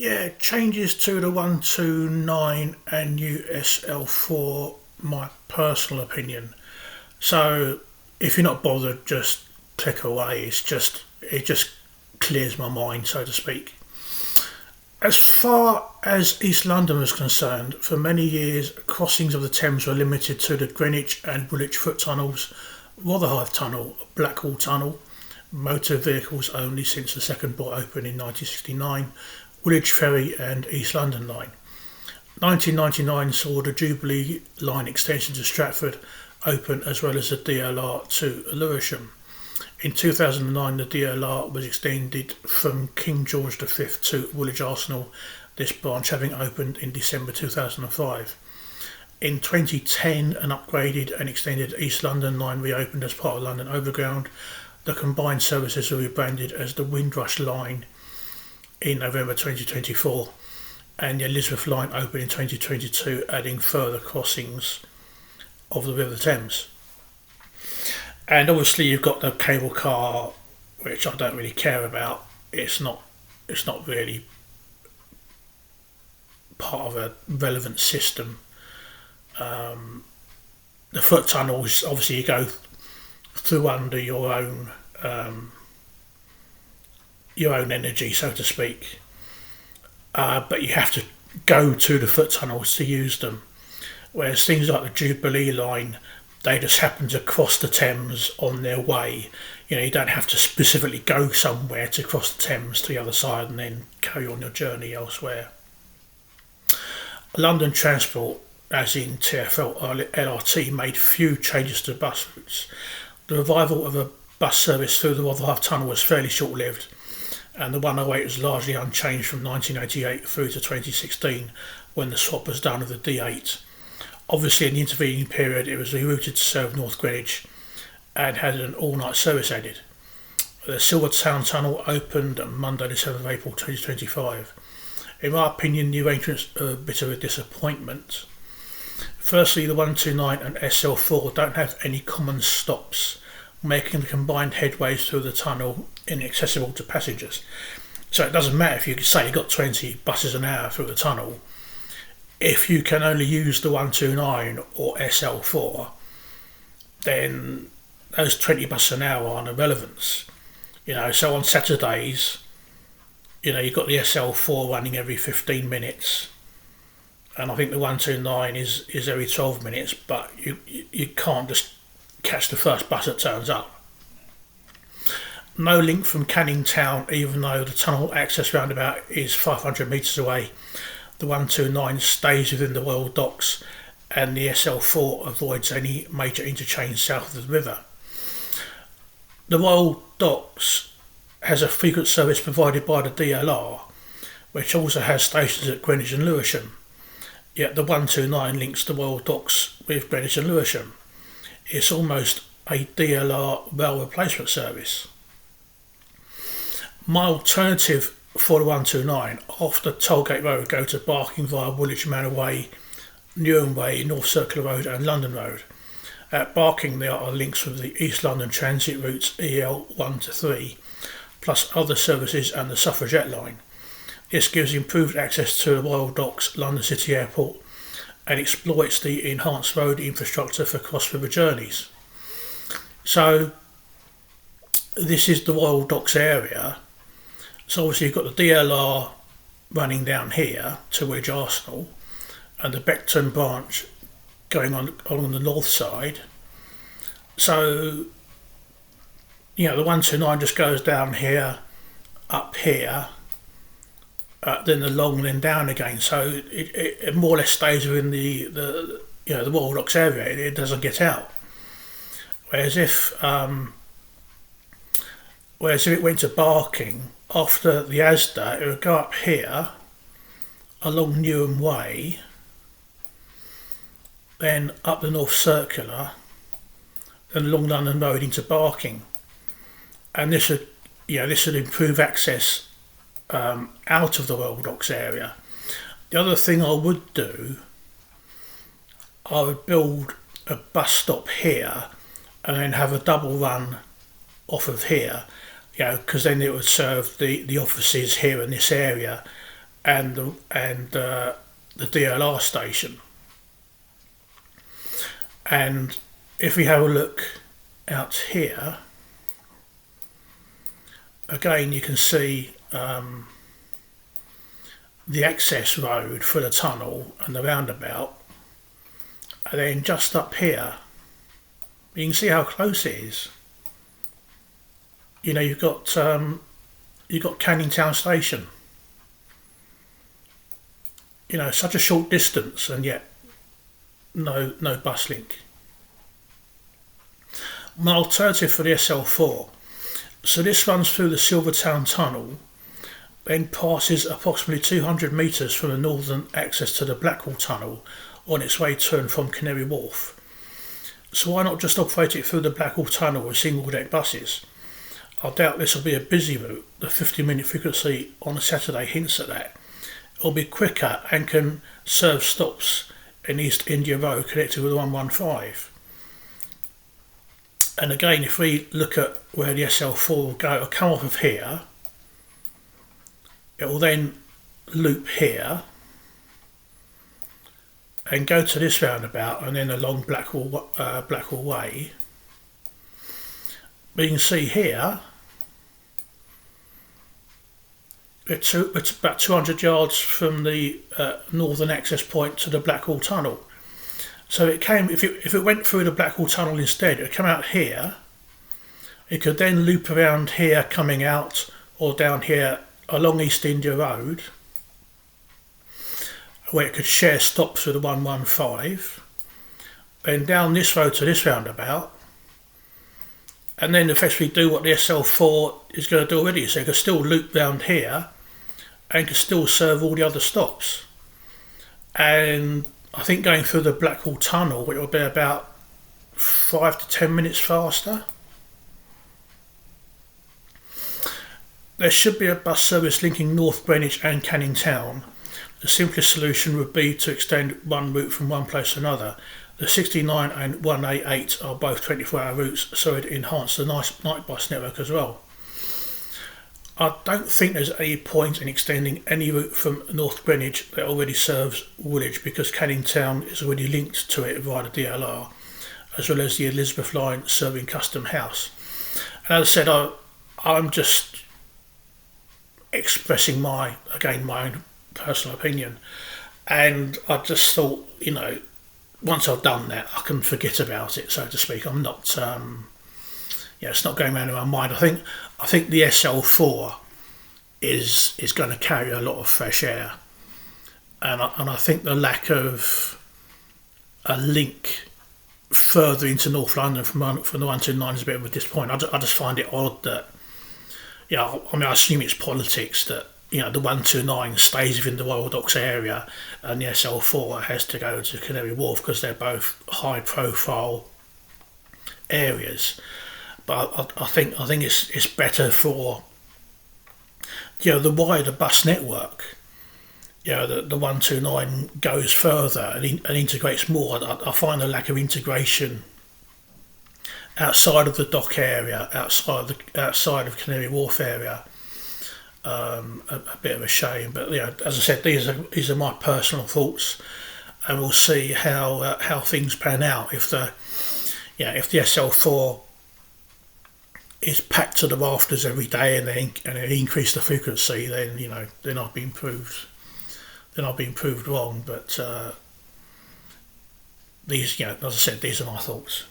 Yeah, changes to the 129 and USL4, my personal opinion. So if you're not bothered, just click away. It just clears my mind, so to speak. As far as East London was concerned, for many years crossings of the Thames were limited to the Greenwich and Woolwich foot tunnels, Rotherhithe Tunnel, Blackwall Tunnel, motor vehicles only since the second port opened in 1969, Woolwich Ferry and East London Line. 1999 saw the Jubilee Line extension to Stratford open, as well as the DLR to Lewisham. In 2009, the DLR was extended from King George V to Woolwich Arsenal, this branch having opened in December 2005. In 2010, an upgraded and extended East London line reopened as part of London Overground. The combined services were rebranded as the Windrush Line in November 2024, and the Elizabeth Line opened in 2022, adding further crossings of the River Thames. And obviously you've got the cable car, which I don't really care about. It's not really part of a relevant system. The foot tunnels, obviously you go through under your own energy, so to speak. But you have to go to the foot tunnels to use them. Whereas things like the Jubilee Line, they just happen to cross the Thames on their way. You don't have to specifically go somewhere to cross the Thames to the other side and then carry on your journey elsewhere. London Transport, as in TfL LRT, made few changes to bus routes. The revival of a bus service through the Rotherhithe Tunnel was fairly short-lived, and the 108 was largely unchanged from 1988 through to 2016, when the swap was done with the D8. Obviously, in the intervening period, it was rerouted to serve North Greenwich and had an all-night service added. The Silvertown Tunnel opened on Monday, the 7th of April 2025. In my opinion, the arrangements are a bit of a disappointment. Firstly, the 129 and SL4 don't have any common stops, making the combined headways through the tunnel inaccessible to passengers. So it doesn't matter if you say you've got 20 buses an hour through the tunnel. If you can only use the 129 or SL4, then those 20 buses an hour aren't of relevance. So on Saturdays, you've got the SL4 running every 15 minutes, and I think the 129 is every 12 minutes, but you can't just catch the first bus that turns up. No link from Canning Town, even though the tunnel access roundabout is 500 metres away. The 129 stays within the Royal Docks, and the SL4 avoids any major interchange south of the river. The Royal Docks has a frequent service provided by the DLR, which also has stations at Greenwich and Lewisham. Yet the 129 links the Royal Docks with Greenwich and Lewisham. It's almost a DLR rail replacement service. My alternative for the 129 off the Tollgate Road go to Barking via Woolwich Manor Way, Newham Way, North Circular Road and London Road. At Barking there are links with the East London transit routes EL1 to 3, plus other services and the Suffragette line. This gives improved access to the Royal Docks, London City Airport, and exploits the enhanced road infrastructure for cross-river journeys. So this is the Royal Docks area. So obviously you've got the DLR running down here to Woolwich Arsenal, and the Beckton branch going on along the north side. So the 129 just goes down here, up here, then along, then down again. So it more or less stays within the Royal Docks area. It doesn't get out. Whereas if it went to Barking after the Asda, it would go up here along Newham Way, then up the North Circular, then along London Road into Barking, and this would improve access out of the Royal Docks area. The other thing I would do, I would build a bus stop here and then have a double run off of here, because then it would serve the offices here in this area, and the DLR station. And if we have a look out here, again you can see the access road for the tunnel and the roundabout, and then just up here you can see how close it is. You know, you've got Canning Town Station. You know, such a short distance, and yet no bus link. My alternative for the SL4. So this runs through the Silvertown Tunnel, then passes approximately 200 metres from the northern access to the Blackwall Tunnel on its way to and from Canary Wharf. So why not just operate it through the Blackwall Tunnel with single deck buses? I doubt this will be a busy route. The 50-minute frequency on a Saturday hints at that. It'll be quicker and can serve stops in East India Road connected with 115. And again, if we look at where the SL4 will go, it'll come off of here. It will then loop here and go to this roundabout and then along Blackwall Way. But you can see here it's about 200 yards from the northern access point to the Blackwall Tunnel. So it came, if it went through the Blackwall Tunnel instead, it would come out here. It could then loop around here coming out, or down here along East India Road, where it could share stops with the 115, then down this road to this roundabout, and then effectively do what the SL4 is going to do already. So it could still loop round here and could still serve all the other stops. And I think going through the Blackwall Tunnel, it will be about 5 to 10 minutes faster. There should be a bus service linking North Greenwich and Canning Town. The simplest solution would be to extend one route from one place to another. The 69 and 188 are both 24-hour routes, so it enhances the night bus network as well. I don't think there's any point in extending any route from North Greenwich that already serves Woolwich, because Canning Town is already linked to it via the DLR, as well as the Elizabeth Line serving Custom House. And as I said, I'm just expressing my own personal opinion, and I just thought, you know, once I've done that, I can forget about it, so to speak. I'm not, it's not going around in my mind. I think the SL4 is going to carry a lot of fresh air, and I think the lack of a link further into North London from the 129 is a bit of a disappointment. I just find it odd that, I assume it's politics that, the 129 stays within the Royal Docks area and the SL4 has to go to Canary Wharf because they're both high profile areas. But I think it's better for the wider bus network. The 129 goes further and integrates more. I find the lack of integration outside of the dock area, outside of Canary Wharf area, a bit of a shame. But as I said, these are my personal thoughts, and we'll see how things pan out. If the SL4 is packed to the rafters every day and they increase the frequency, then I've been proved wrong. But these, as I said, these are my thoughts.